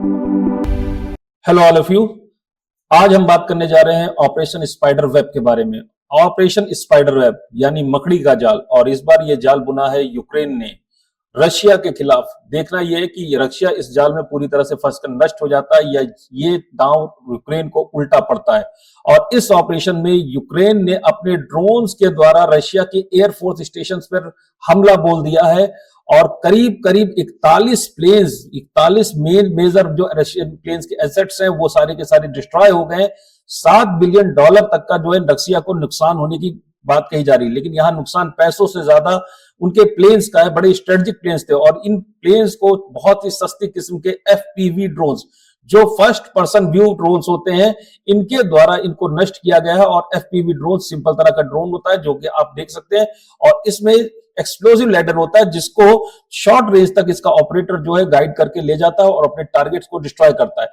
Hello all of you. आज हम बात करने जा रहे हैं ऑपरेशन स्पाइडर वेब के बारे में। ऑपरेशन स्पाइडर वेब यानी मकड़ी का जाल, और इस बार ये जाल बुना है यूक्रेन ने रशिया के खिलाफ। देखना यह है कि रशिया इस जाल में पूरी तरह से फंसकर नष्ट हो जाता है या ये दांव यूक्रेन को उल्टा पड़ता है। और इस ऑपरेशन में यूक्रेन ने अपने ड्रोन्स के द्वारा रशिया के एयरफोर्स स्टेशन पर हमला बोल दिया है और करीब करीब 41 मेजर जो रशियन प्लेन्स के एसेट्स हैं वो सारे के सारे डिस्ट्रॉय हो गए। $7 बिलियन तक का जो है रशिया को नुकसान होने की बात कही जा रही है, लेकिन यहाँ नुकसान पैसों से ज्यादा उनके प्लेन्स का है। बड़े स्ट्रेटेजिक प्लेन्स थे और इन प्लेन्स को बहुत ही सस्ती किस्म के एफपीवी ड्रोन्स, जो फर्स्ट पर्सन व्यू ड्रोन्स होते हैं, इनके द्वारा इनको नष्ट किया गया है। और एफपीवी ड्रोन सिंपल तरह का ड्रोन होता है जो कि आप देख सकते हैं, और इसमें एक्सप्लोसिव लैडर होता है जिसको शॉर्ट रेंज तक इसका ऑपरेटर जो है गाइड करके ले जाता है और अपने टारगेट्स को डिस्ट्रॉय करता है।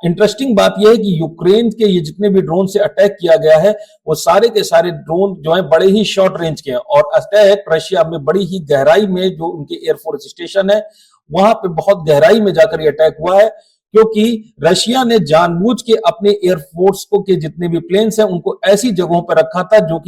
इंटरेस्टिंग बात यह है कि यूक्रेन के ये जितने भी ड्रोन से अटैक किया गया है वो सारे के सारे ड्रोन जो है बड़े ही शॉर्ट रेंज के हैं, और अटैक रशिया में बड़ी ही गहराई में जो उनके एयरफोर्स स्टेशन है वहां पे बहुत गहराई में जाकर ये अटैक हुआ है, क्योंकि रशिया ने जानबूझ के अपने एयरफोर्स को के जितने भी प्लेन्स हैं उनको ऐसी जगहों पर रखा था जो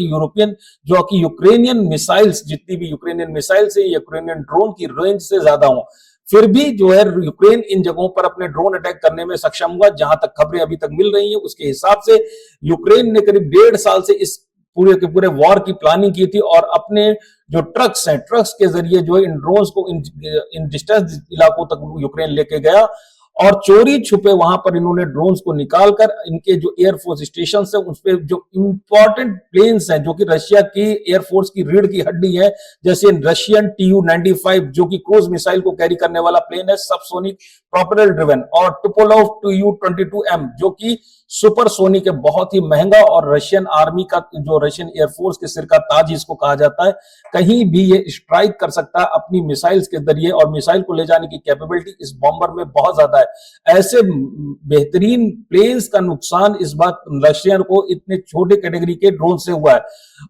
कि यूक्रेनियन मिसाइल्स, जितनी भी यूक्रेनियन मिसाइल्स है, यूक्रेनियन ड्रोन की रेंज से ज्यादा हो। फिर भी जो है यूक्रेन इन जगहों पर अपने ड्रोन अटैक करने में सक्षम हुआ। जहां तक खबरें अभी तक मिल रही हैं उसके हिसाब से यूक्रेन ने करीब 1.5 साल से इस पूरे के पूरे वॉर की प्लानिंग की थी, और अपने जो ट्रक्स हैं, ट्रक्स के जरिए जो है इन ड्रोन्स को इन डिस्टेंस इलाकों तक यूक्रेन लेके गया, और चोरी छुपे वहां पर इन्होंने ड्रोन्स को निकालकर इनके जो एयरफोर्स स्टेशन है उस पर जो इंपॉर्टेंट प्लेन्स हैं जो कि रशिया की एयरफोर्स की रीढ़ की हड्डी है, जैसे रशियन Tu-95 जो कि क्रूज मिसाइल को कैरी करने वाला प्लेन है, सबसोनिक प्रोपेलर ड्रिवन, और टुपोलोव Tu-22M जो कि सुपरसोनिक है, बहुत ही महंगा, और रशियन आर्मी का जो रशियन एयरफोर्स के सिर का ताज इसको कहा जाता है। कहीं भी ये स्ट्राइक कर सकता है अपनी मिसाइल्स के जरिए, और मिसाइल को ले जाने की कैपेबिलिटी इस बॉम्बर में बहुत ज्यादा है। ऐसे बेहतरीन प्लेन्स का नुकसान इस बार रशियन को इतने छोटे कैटेगरी के ड्रोन से हुआ है।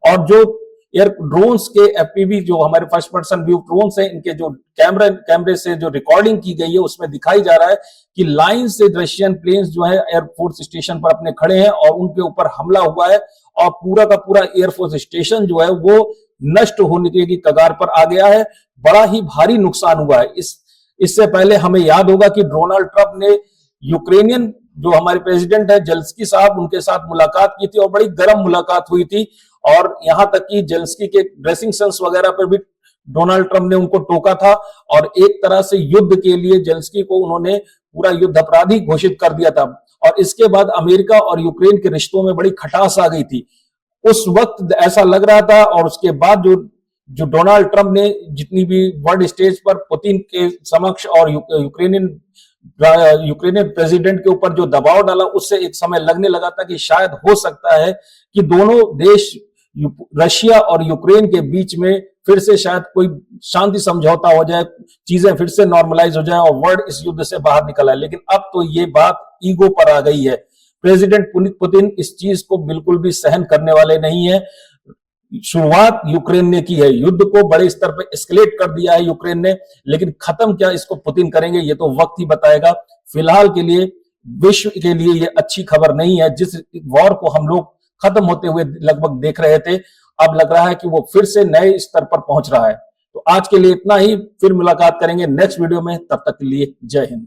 और जो एयर ड्रोन्स के एफपीवी जो हमारे फर्स्ट पर्सन व्यू ड्रोन्स हैं, इनके जो कैमरे से जो रिकॉर्डिंग की गई है उसमें दिखाई जा रहा है कि लाइन से रशियन प्लेन्स जो है एयरफोर्स स्टेशन पर अपने खड़े हैं और उनके ऊपर हमला हुआ है, और पूरा का पूरा एयरफोर्स स्टेशन जो है वो नष्ट होने की कगार पर आ गया है। बड़ा ही भारी नुकसान हुआ है। इससे पहले हमें याद होगा कि डोनाल्ड ट्रंप ने यूक्रेनियन जो हमारे प्रेसिडेंट है जेलेंस्की साहब, उनके साथ मुलाकात की थी और बड़ी गर्म मुलाकात हुई थी, और यहां तक कि जेलेंस्की के ड्रेसिंग सेंस वगैरह पर भी डोनाल्ड ट्रंप ने उनको टोका था, और एक तरह से युद्ध के लिए जेलेंस्की को उन्होंने पूरा युद्ध अपराधी घोषित कर दिया था। और इसके बाद अमेरिका और यूक्रेन के रिश्तों में बड़ी खटास आ गई थी उस वक्त, ऐसा लग रहा था। और उसके बाद जो डोनाल्ड ट्रंप ने जितनी भी वर्ल्ड स्टेज पर पुतिन के समक्ष और यूक्रेनियन प्रेसिडेंट के ऊपर जो दबाव डाला, उससे एक समय लगने लगा था कि शायद हो सकता है कि दोनों देश रशिया और यूक्रेन के बीच में फिर से शायद कोई शांति समझौता हो जाए, चीजें फिर से नॉर्मलाइज हो जाए और वर्ल्ड इस युद्ध से बाहर निकल आए। लेकिन अब तो ये बात ईगो पर आ गई है। प्रेसिडेंट पुतिन इस चीज को बिल्कुल भी सहन करने वाले नहीं है। शुरुआत यूक्रेन ने की है, युद्ध को बड़े स्तर पर एस्केलेट कर दिया है यूक्रेन ने, लेकिन खत्म क्या इसको पुतिन करेंगे ये तो वक्त ही बताएगा। फिलहाल के लिए विश्व के लिए ये अच्छी खबर नहीं है। जिस वॉर को हम लोग खत्म होते हुए लगभग देख रहे थे, अब लग रहा है कि वो फिर से नए स्तर पर पहुंच रहा है। तो आज के लिए इतना ही, फिर मुलाकात करेंगे नेक्स्ट वीडियो में, तब तक के लिए जय हिंद।